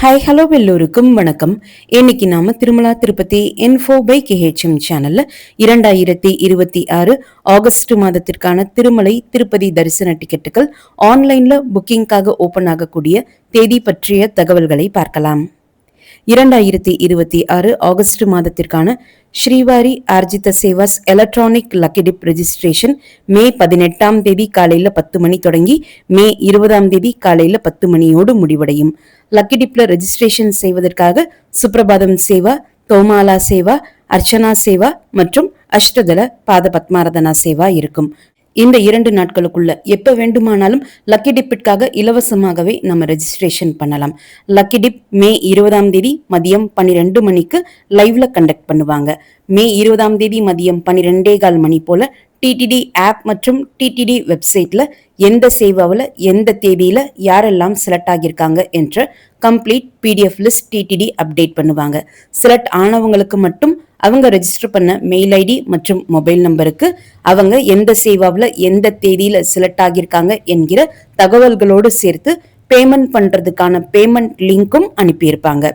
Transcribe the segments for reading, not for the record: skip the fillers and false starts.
Hi hello எல்லோருக்கும் வணக்கம். இன்னைக்கு நாம Tirumala Tirupati info by KHM சேனல்ல 2026 ஆகஸ்ட் மாதத்திற்கான திருமலை திருப்பதி தரிசன டிக்கெட்டுகள் ஆன்லைன்ல புக்கிங்காக ஓபன் ஆகக்கூடிய தேதி பற்றிய தகவல்களை பார்க்கலாம். 2026 ஆகஸ்ட் மாதத்திற்கான ஸ்ரீவாரி ஆர்ஜித சேவாஸ் electronic lucky dip registration May 18ஆம் தேதி காலையில 10 மணி தொடங்கி மே 20ஆம் தேதி காலையில 10 மணியோடு முடிவடையும். லக்கி டிப்ல ரெஜிஸ்ட்ரேஷன் செய்வதற்காக சுப்ரபாதம் சேவா, தோமாலா சேவா, அர்ச்சனா சேவா மற்றும் அஷ்டதள பாத பத்மாரதனா சேவா இருக்கும். இந்த 2 நாட்களுக்குள்ள எப்ப வேண்டுமானாலும் லக்கி டிப்பிற்காக இலவசமாகவே நம்ம ரெஜிஸ்ட்ரேஷன் பண்ணலாம். லக்கி டிப் மே 20ஆம் தேதி மதியம் 12 மணிக்கு லைவ்ல கண்டக்ட் பண்ணுவாங்க. மே 20ஆம் தேதி மதியம் 12:15 மணி போல டிடிடி ஆப் மற்றும் டிடிடி வெப்சைட்ல எந்த சேவாவில் எந்த தேதியில யாரெல்லாம் செலக்ட் ஆகியிருக்காங்க என்ற complete PDF list TTD update பண்ணுவாங்க. செலக்ட் ஆனவங்களுக்கு மட்டும் அவங்க ரெஜிஸ்டர் பண்ண மெயில் ஐடி மற்றும் மொபைல் நம்பருக்கு அவங்க எந்த சேவாவில் எந்த தேதியில செலக்ட் ஆகியிருக்காங்க என்கிற தகவல்களோடு சேர்த்து பேமெண்ட் பண்றதுக்கான பேமெண்ட் லிங்க்கும் அனுப்பியிருப்பாங்க.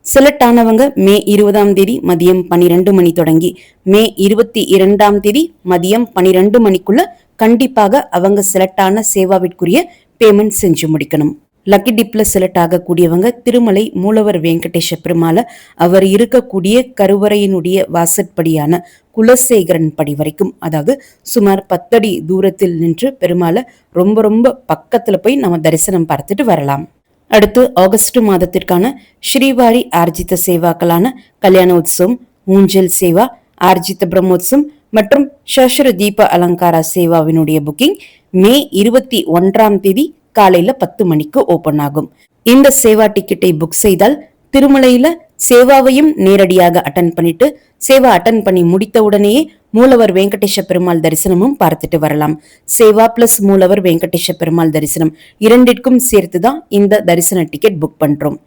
செலக்ட் ஆனவங்க மே 20ஆம் தேதி மதியம் 12 மணி தொடங்கி மே 22ஆம் தேதி மதியம் 12 மணிக்குள்ள கண்டிப்பாக அவங்க செலக்ட் ஆன சேவாவிற்குரிய பேமெண்ட் செஞ்சு முடிக்கணும். லக்கி டிப்ல செலக்ட் ஆகக்கூடியவங்க திருமலை மூலவர் வெங்கடேஷ பெருமாளை அவர் இருக்கக்கூடிய கருவறையினுடைய வாசற்படியான குலசேகரன் படி வரைக்கும், அதாவது சுமார் 10 அடி தூரத்தில் நின்று பெருமாளை ரொம்ப பக்கத்துல போய் நம்ம தரிசனம் பார்த்துட்டு வரலாம். அடுத்து ஆகஸ்ட் மாதத்திற்கான ஸ்ரீவாரி ஆர்ஜித சேவாக்களான கல்யாண உற்சவம், ஊஞ்சல் சேவா, ஆர்ஜித பிரம்மோத்சவம் மற்றும் சஷ்ர தீப அலங்கார சேவாவினுடைய புக்கிங் மே 21ஆம் தேதி காலையில 10 மணிக்கு ஓபன் ஆகும். இந்த சேவா டிக்கெட்டை புக் செய்தால் திருமலையில சேவாவையும் நேரடியாக அட்டன் பண்ணிட்டு சேவா அட்டன் பண்ணி முடித்த உடனேயே மூலவர் வெங்கடேஷ பெருமாள் தரிசனமும் பார்த்துட்டு வரலாம். சேவா பிளஸ் மூலவர் வெங்கடேஷ பெருமாள் தரிசனம் இரண்டிற்கும் சேர்த்துதான் இந்த தரிசன டிக்கெட் புக் பண்றோம்.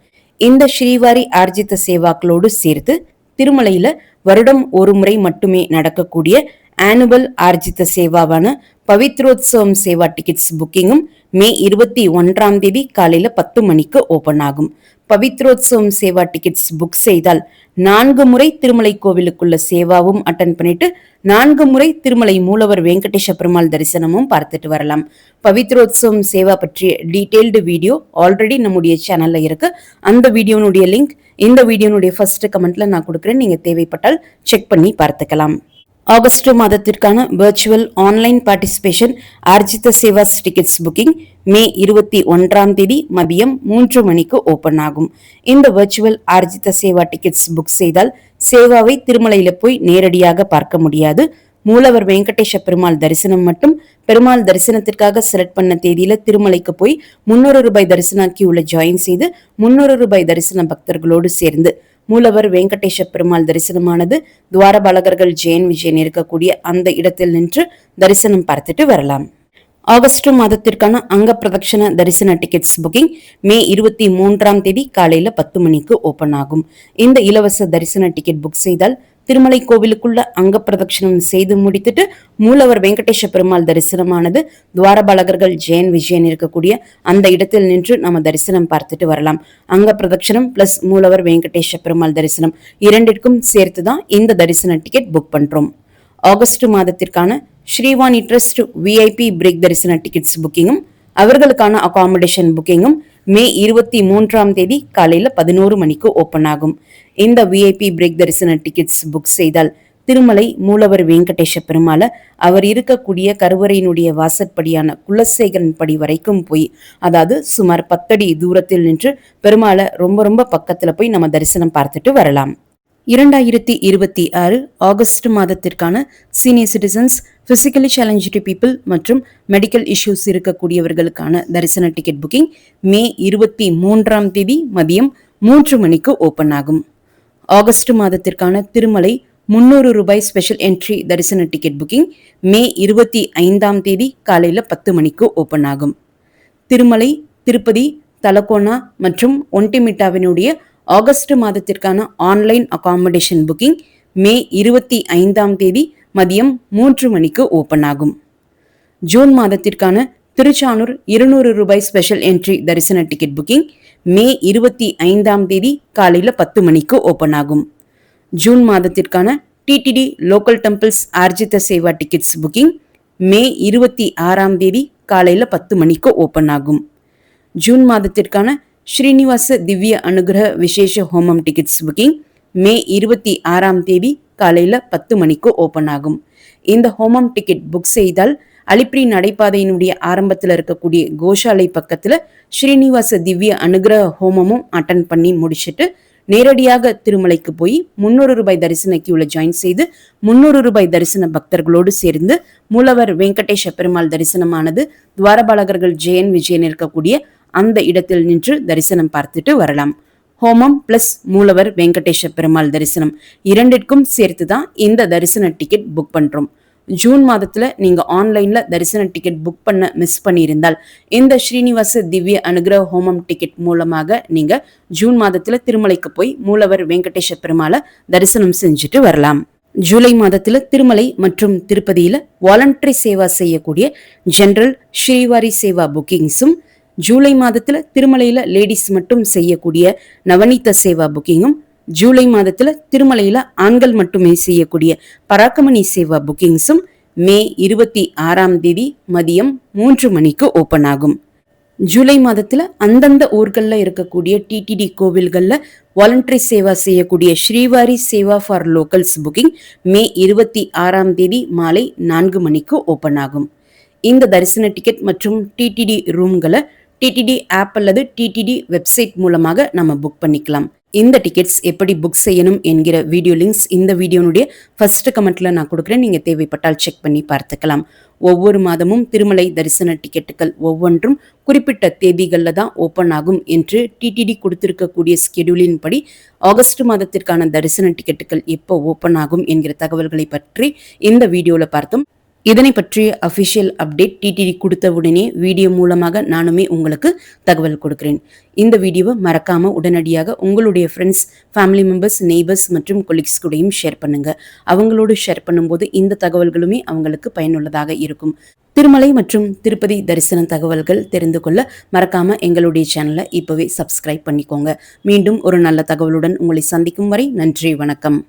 இந்த ஸ்ரீவாரி ஆர்ஜித சேவாக்களோடு சேர்த்து திருமலையில வருடம் ஒரு முறை மட்டுமே நடக்கக்கூடிய ஆனுவல் ஆர்ஜித சேவாவான பவித்ரோத்சவம் சேவா டிக்கெட்ஸ் புக்கிங்கும் மே 21ஆம் தேதி காலையில 10 மணிக்கு ஓபன் ஆகும். பவித்ரோத்சவம் சேவா டிக்கெட்ஸ் புக் செய்தால் 4 முறை திருமலை கோவிலுக்குள்ள சேவாவும் அட்டன் பண்ணிட்டு 4 முறை திருமலை மூலவர் வெங்கடேஷ பெருமாள் தரிசனமும் பார்த்துட்டு வரலாம். பவித்ரோத்சவம் சேவா பற்றிய டீடைல்டு வீடியோ ஆல்ரெடி நம்முடைய சேனல்ல இருக்கு. அந்த வீடியோனுடைய லிங்க் இந்த வீடியோனுடைய ஃபர்ஸ்ட் கமெண்ட்ல நான் கொடுக்குறேன். நீங்க தேவைப்பட்டால் செக் பண்ணி பார்த்துக்கலாம். ஆகஸ்ட் மாதத்திற்கான வெர்ச்சுவல் ஆன்லைன் பார்ட்டிசிபேஷன் ஆர்ஜித சேவாஸ் டிக்கெட்ஸ் புக்கிங் மே 21ஆம் தேதி மதியம் 3 மணிக்கு ஓபன் ஆகும். இந்த வெர்ச்சுவல் ஆர்ஜித சேவா டிக்கெட்ஸ் புக் செய்தால் சேவாவை திருமலையில போய் நேரடியாக பார்க்க முடியாது. மூலவர் வெங்கடேஷ பெருமாள் தரிசனம் மட்டும் பெருமாள் தரிசனத்திற்காக செலக்ட் பண்ண தேதியில திருமலைக்கு போய் 300 ரூபாய் தரிசன கியூல ஜாயின் செய்து 300 ரூபாய் தரிசன பக்தர்களோடு சேர்ந்து மூலவர் வெங்கடேஷ பெருமாள் தரிசனமானது துவாரபாலகர்கள் ஜெயன் விஜயன் இருக்கக்கூடிய அந்த இடத்தில் நின்று தரிசனம் பார்த்துட்டு வரலாம். ஆகஸ்ட் மாதத்திற்கான அங்க பிரதட்சண தரிசன டிக்கெட்ஸ் புக்கிங் மே 23ஆம் தேதி காலையில 10 மணிக்கு ஓபன் ஆகும். இந்த இலவச தரிசன டிக்கெட் புக் செய்தால் திருமலை கோவிலுக்குள்ள அங்க பிரதட்சணம் செய்து முடித்துட்டு மூலவர் வெங்கடேஷ பெருமாள் தரிசனமானது துவாரபாலகர்கள் ஜெயன் விஜயன் இருக்கக்கூடிய அந்த இடத்தில் நின்று நம்ம தரிசனம் பார்த்துட்டு வரலாம். அங்க பிரதட்சணம் பிளஸ் மூலவர் வெங்கடேஷ பெருமாள் தரிசனம் இரண்டிற்கும் சேர்த்துதான் இந்த தரிசன டிக்கெட் புக் பண்றோம். ஆகஸ்ட் மாதத்திற்கான ஸ்ரீவாணி ட்ரஸ்ட் VIP பிரேக் தரிசன டிக்கெட்ஸ் புக்கிங்கும் அவர்களுக்கான அகாமடேஷன் புக்கிங்கும் மே 23ஆம் தேதி காலையில 11 மணிக்கு ஓபன் ஆகும். இந்த VIP பிரேக் தரிசன டிக்கெட்ஸ் புக் செய்தால் திருமலை மூலவர் வெங்கடேஷ பெருமாளை அவர் இருக்கக்கூடிய கருவறையினுடைய வாசற்படியான குலசேகரன் படி வரைக்கும் போய், அதாவது சுமார் 10 அடி தூரத்தில் நின்று பெருமாளை ரொம்ப பக்கத்துல போய் நம்ம தரிசனம் பார்த்துட்டு வரலாம். 2026 ஆகஸ்ட் மாதத்திற்கான senior citizens, physically challenge people மற்றும் மெடிக்கல் இஷ்யூஸ் இருக்கக்கூடியவர்களுக்கான தரிசன டிக்கெட் புக்கிங் மே 23ஆம் தேதி மதியம் 3 மணிக்கு ஓபன் ஆகும். ஆகஸ்ட் மாதத்திற்கான திருமலை 300 ரூபாய் ஸ்பெஷல் என்ட்ரி தரிசன டிக்கெட் புக்கிங் மே 25ஆம் தேதி காலையில 10 மணிக்கு ஓபன் ஆகும். திருமலை, திருப்பதி, தலக்கோனா மற்றும் ஒன்டிமிட்டாவினுடைய ஆகஸ்ட் மாதத்திற்கான ஆன்லைன் அகாமடேஷன் புக்கிங் மே 25ஆம் தேதி மதியம் 3 மணிக்கு ஓபன் ஆகும். ஜூன் மாதத்திற்கான திருச்சானூர் 200 ரூபாய் ஸ்பெஷல் என்ட்ரி தரிசன டிக்கெட் புக்கிங் மே 25ஆம் தேதி காலையில 10 மணிக்கு ஓபன் ஆகும். ஜூன் மாதத்திற்கான டிடிடி லோக்கல் டெம்பிள்ஸ் ஆர்ஜித சேவா டிக்கெட்ஸ் புக்கிங் மே 26ஆம் தேதி காலையில 10 மணிக்கு ஓபன் ஆகும். ஜூன் மாதத்திற்கான ஸ்ரீனிவாச திவ்ய அனுகிரக விசேஷ ஹோமம் டிக்கெட்ஸ் புக்கிங் மே 26ஆம் தேதி காலையில 10 மணிக்கு ஓபன் ஆகும். இந்த ஹோமம் டிக்கெட் புக் செய்தால் அலிப்பிரி நடைபாதையினுடைய ஆரம்பத்தில் இருக்கக்கூடிய கோஷாலை பக்கத்துல ஸ்ரீனிவாச திவ்ய அனுகிரக ஹோமமும் அட்டன் பண்ணி முடிச்சுட்டு நேரடியாக திருமலைக்கு போய் 300 ரூபாய் தரிசன கியூல ஜாயின் செய்து 300 ரூபாய் தரிசன பக்தர்களோடு சேர்ந்து மூலவர் வெங்கடேஷ பெருமாள் தரிசனமானது துவாரபாலகர்கள் ஜெயன் விஜயன் இருக்கக்கூடிய அந்த இடத்தில் நின்று தரிசனம் பார்த்துட்டு வரலாம். ஹோமம் பிளஸ் மூலவர் வெங்கடேஷ பெருமாள் தரிசனம் இரண்டிற்கும் சேர்த்து தான் இந்த தரிசன டிக்கெட் புக் பண்றோம். ஜூன் மாதத்துல நீங்க ஆன்லைன்ல தரிசன டிக்கெட் புக் பண்ண மிஸ் பண்ணியிருந்தால் இந்த ஸ்ரீனிவாச திவ்ய அனுகிரக ஹோமம் டிக்கெட் மூலமாக நீங்க ஜூன் மாதத்துல திருமலைக்கு போய் மூலவர் வெங்கடேஷ பெருமாளை தரிசனம் செஞ்சுட்டு வரலாம். ஜூலை மாதத்துல திருமலை மற்றும் திருப்பதியில வாலண்டரி சேவா செய்யக்கூடிய ஜெனரல் ஸ்ரீவாரி சேவா புக்கிங்ஸும், ஜூலை மாதத்துல திருமலையில லேடிஸ் மட்டும் செய்யக்கூடிய நவநீத சேவா புக்கிங்கும், ஜூலை மாதத்துல திருமலையில ஆண்கள் மட்டுமே செய்யக்கூடிய பராக்கமணி சேவா புக்கிங்ஸும் மே 26ஆம் தேதி மதியம் 3 மணிக்கு ஓபன் ஆகும். ஜூலை மாதத்துல அந்தந்த ஊர்கள்ல இருக்கக்கூடிய டிடிடி கோவில்கள்ல வாலண்டரி சேவா செய்யக்கூடிய ஸ்ரீவாரி சேவா ஃபார் லோக்கல்ஸ் புக்கிங் மே 26ஆம் தேதி மாலை 4 மணிக்கு ஓபன் ஆகும். இந்த தரிசன டிக்கெட் மற்றும் டிடிடி ரூம்களை டிடிடி ஆப் அல்லது டிடிடி வெப்சைட் மூலமாக நம்ம புக் பண்ணிக்கலாம். இந்த டிக்கெட்ஸ் எப்படி புக் செய்யணும் என்கிற வீடியோ லிங்க்ஸ் இந்த வீடியோனுடைய ஃபர்ஸ்ட் கமெண்ட்ல நான் கொடுக்குறேன். நீங்க தேவைப்பட்டால் செக் பண்ணி பார்த்துக்கலாம். ஒவ்வொரு மாதமும் திருமலை தரிசன டிக்கெட்டுகள் ஒவ்வொன்றும் குறிப்பிட்ட தேதிகளில் தான் ஓப்பன் ஆகும் என்று டிடிடி கொடுத்திருக்கக்கூடிய ஸ்கெடியூலின் படி ஆகஸ்ட் மாதத்திற்கான தரிசன டிக்கெட்டுகள் எப்போ ஓப்பன் ஆகும் என்கிற தகவல்களை பற்றி இந்த வீடியோல பார்த்தோம். இதனை பற்றிய அபிஷியல் அப்டேட் டிடிடி கொடுத்த உடனே வீடியோ மூலமாக நானுமே உங்களுக்கு தகவல் கொடுக்கிறேன். இந்த வீடியோவை மறக்காம உடனடியாக உங்களுடைய ஃப்ரெண்ட்ஸ், ஃபேமிலி மெம்பர்ஸ், நெய்பர்ஸ் மற்றும் கொலீக்ஸ் கூடயும் ஷேர் பண்ணுங்க. அவங்களோடு ஷேர் பண்ணும்போது இந்த தகவல்களுமே அவங்களுக்கு பயனுள்ளதாக இருக்கும். திருமலை மற்றும் திருப்பதி தரிசன தகவல்கள் தெரிந்து கொள்ள மறக்காம எங்களுடைய சேனலை இப்பவே சப்ஸ்கிரைப் பண்ணிக்கோங்க. மீண்டும் ஒரு நல்ல தகவலுடன் உங்களை சந்திக்கும் வரை நன்றி, வணக்கம்.